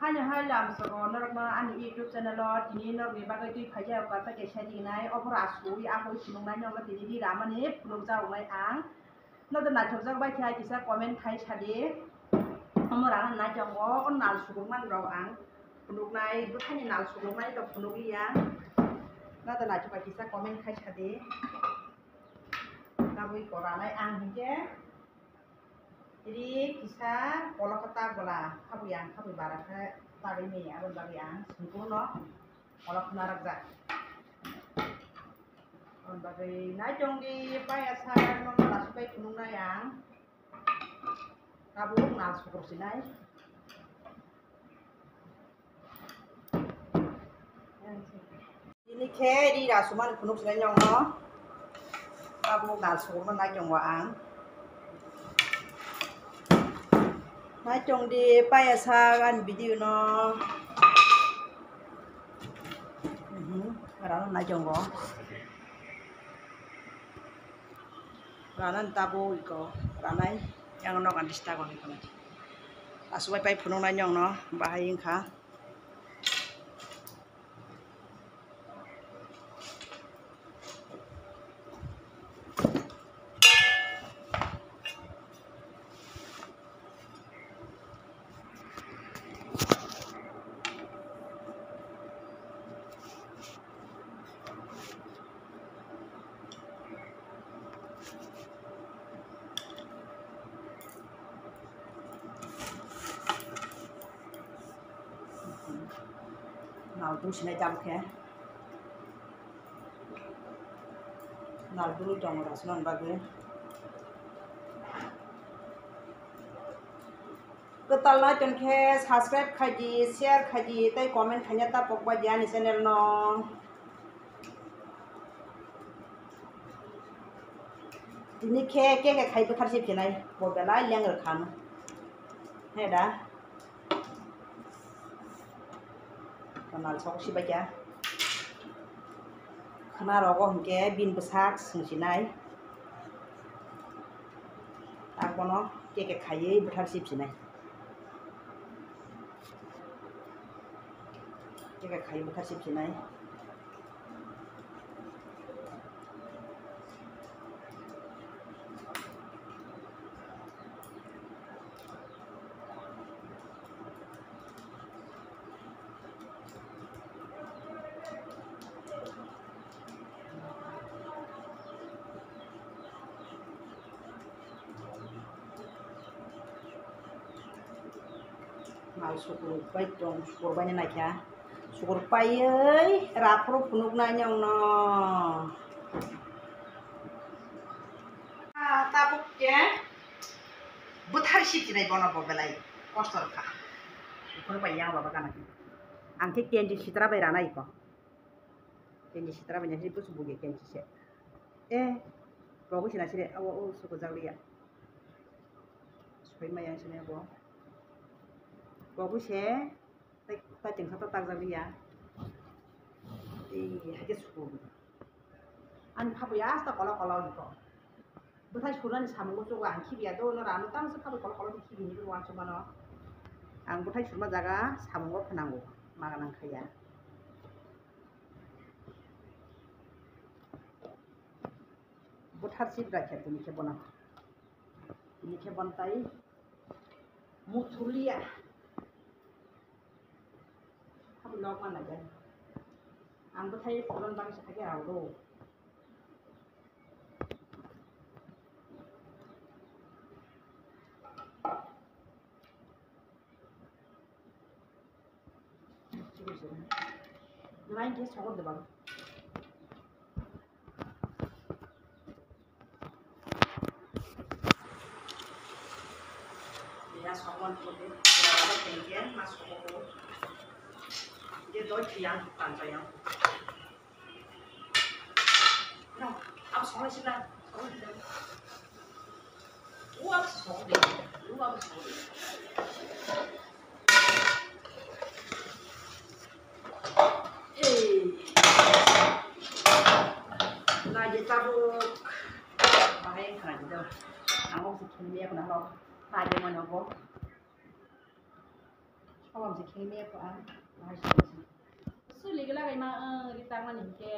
hanya halam seorang orang ani YouTube channel ini orang ni bagai tu pajak kata kesah di nai operasi aku sinung nai orang ini di ramai ni belum jauh nai ang nanti nak coba baca aja kisah komen kai cari orang nai janggo on nal suruh man rau ang peluk nai bukan nal suruh nai tu peluk iya nanti nak coba kisah komen kai cari kamu ikut nai ang hingga jadi kisah pola kota bola kamu barat tadi ni abang bagi yang sempurna pola penarak zat abang bagi najong di payasar nomor lasukai punung yang kamu nas syukur sinai ini ke di rasuman punung sinai nyong no kamu nas syukur najong waang nói chung đi bây giờ anh video nó đó nói chung có rồi nó ta bôi có rồi này yang nó còn đi start còn đi con à số bay phun nó nhong nó bahaya khá nào tôi xin chăm khé nào tôi trồng là xong ba cái kita like dan subscribe kaji share kaji tay comment hanya ta pokba jani channel no ini ke khai bekhar sip chinai bobela leng er khan he da kanal sok si baca khana rogo hingke bin besak singsinai tak bono ke khai bekhar sip chinai cái khai bekhar sip chinai mal syukur baik dong syukur banyak naik ya syukur payai rapro punuk nanyong no tabuk ya buthar sip jinai bono bobelai kostor kha syukur bayang baba kana angke kenji sitra bai rana iko kenji sitra banyak itu subuge kenji se bagus sih nasi deh awo syukur jauh ya supaya mayang sini abo bagus ya, kita jengkau tak jauh ya. Aja syukur. An kamu ya, tak kalau itu. Betul syukuran sama gue juga angki biar tuh orang tang sekali kalau di sini itu orang cuma no. Ang betul syukur jaga sama gue penanggu makanan kaya. Betul sih berakhir ini kebona. Ini kebon tai mutulia. Log mana aja, anggur saya koron bang sakit awal. Lain dia sangat debal. Dia sangat debal. Kalau tinggi masuk ke dia doi tiang bukan saya. No, aku soalnya sih lah. Wah, soalnya, luar soalnya. Nah, jadi tabuk, bahaya kan itu. Aku sih dia kenapa? Tadi mana kok? awam si kheng me ko an ai su li gala kai ma li tang man ke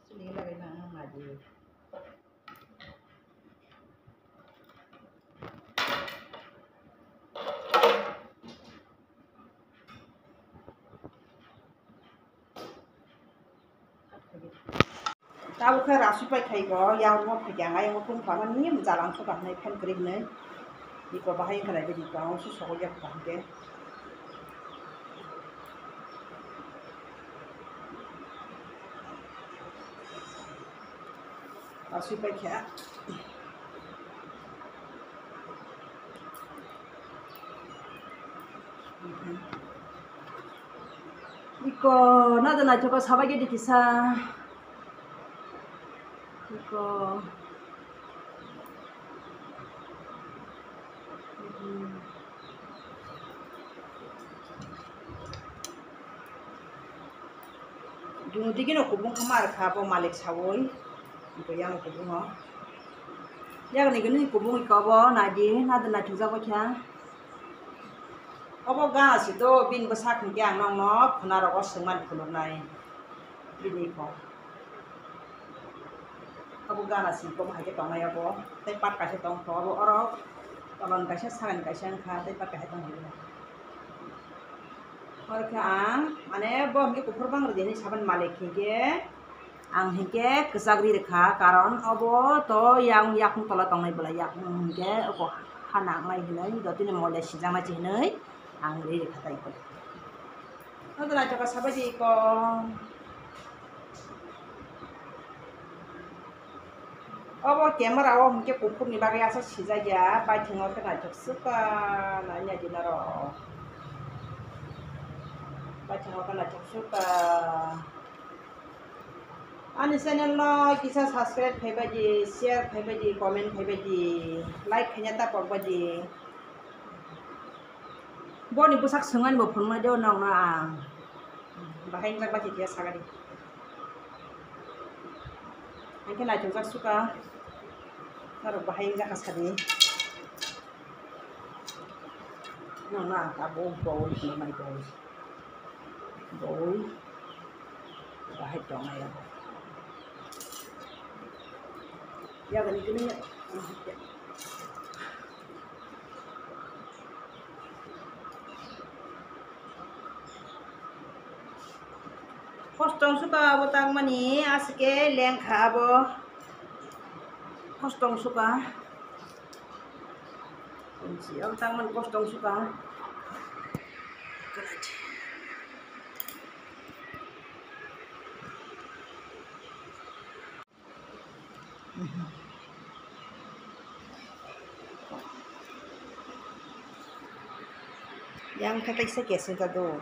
su li gala kai ma di tao khai rasu pai khai go yaw mo phai jang ai mo tung pha man nim jalang so ka nei phan kri nei di ko bahai khalai be di ka su so ya ka ke rasu pai kha 이거 나도 나 저거 사바게티 기사 이거 Dungutikin kubung kamar kabo malik sawoy ito yang kubung ho yang ni gani kubung ikaw nadi nada na chuza ko kya obo gas ito bin basak ni yang nong no kunaro ko seman kulog nai bini ko obo gas ito mahal ke tong ayo ko tay pat kasi tong ko obo oro talon kasi saran kasi ang ka tay pat kasi tong hilo और क्या माने वो हमके कुफर बांग रहे हैं साबन मालिक के आं हिंके कसागरी रखा कारण अब तो yang yak तला तंग नहीं बोला yak हिंके अब हाना नहीं है नहीं दो तीन मोले सिजामा चाहिए आं रे रखा ताई को तो ना जगह सब जी को अब कैमरा वो हमके कुफर निभागे ऐसा सिजा या बाइक हिंगों के ना जग सुका ना न्याय दिना रो baca akan nak suka ani channel no kisa subscribe khai baji share khai baji comment khai baji like khanya ta pok baji boni busak sengan bo phon ma deu nang na bahai jak baji dia sagadi angke na jak suka tar bahai jak asadi nang na ta bo bo ni mai bo Boy, bahaya dong ya. Ya gini ya. Kostong suka botang mani aske leng khabo. Kostong suka. Kunci botang man kostong suka. Yang kata saya kesin kado.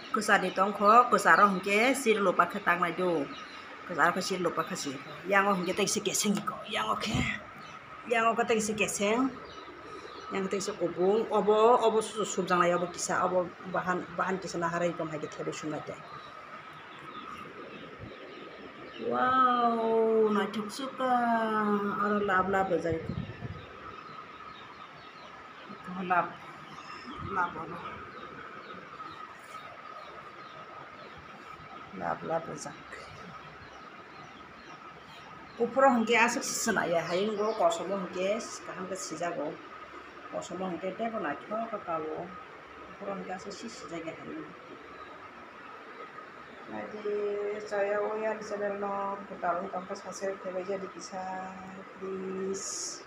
Kusar di tongko, kusar orang ke sir lupa ketang maju. Kusar ke sir lupa kasih. Yang orang kita isi kesin kiko. Yang oke. Yang orang kita isi kesin. Yang kita isi kubung. Obo subjang lagi obo kisah. Obo bahan kisah naharai itu mahal kita harus sungai deh. Wow, naik suka. Ada lab belajar itu. Lab apa? Lab belajar. Upro hingga asal senaya, hayang go kosong hingga sekarang kesija go. Kosong hingga deh pun naik ke kalau. Upro hingga asal sisa hayang. Jadi saya channel no putarong tampas hasil tebeja di kisah please